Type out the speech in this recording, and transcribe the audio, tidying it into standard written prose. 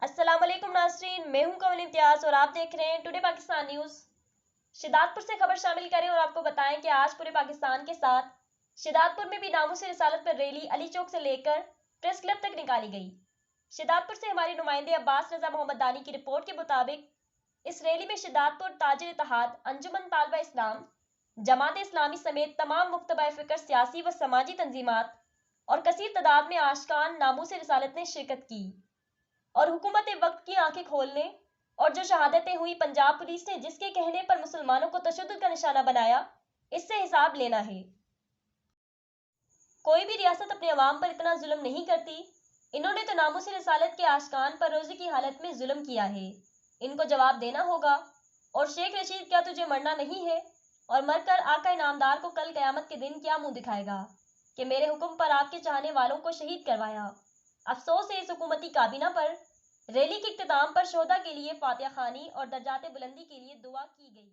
अस्सलाम वालेकुम नाज़रीन, मैं हूं कमल इम्तियाज और आप देख रहे हैं टुडे पाकिस्तान न्यूज़। शिदातपुर से खबर शामिल करें और आपको बताएं कि आज पूरे पाकिस्तान के साथ शिदातपुर में भी नामूस रिसालत पर रैली अली चौक से लेकर प्रेस क्लब तक निकाली गई। शिदातपुर से हमारे नुमाइंदे अब्बास रजा मोहम्मद दानी की रिपोर्ट के मुताबिक इस रैली में शिदातपुर ताजिर इत्तेहाद, अंजुमन तालबा इस्लाम, जमात इस्लामी समेत तमाम मुख्तबा फ़िक्र, सियासी व समाजी तंजीमात और कसीर तादाद में आशिकान नामूस रिसालत ने शिरकत की और हुकूमत वक्त की आंखें खोलने और जो शहादतें हुई पंजाब पुलिस ने जिसके कहने पर मुसलमानों को तशद्दुद का निशाना बनाया, इससे हिसाब लेना है। कोई भी रियासत अपने अवाम पर इतना जुल्म नहीं करती। इन्होंने तो नामूस रिसालत के आशिकान पर रोजे की हालत में जुल्म किया है, इनको जवाब देना होगा। और शेख रशीद, क्या तुझे मरना नहीं है? और मरकर आका इनामदार को कल क़यामत के दिन क्या मुंह दिखाएगा कि मेरे हुक्म पर आपके चाहने वालों को शहीद करवाया। अफसोस है इस हुकूमती काबीना पर। रैली के इख्तिताम पर शोहदा के लिए फातिहा खानी और दर्जात बुलंदी के लिए दुआ की गई।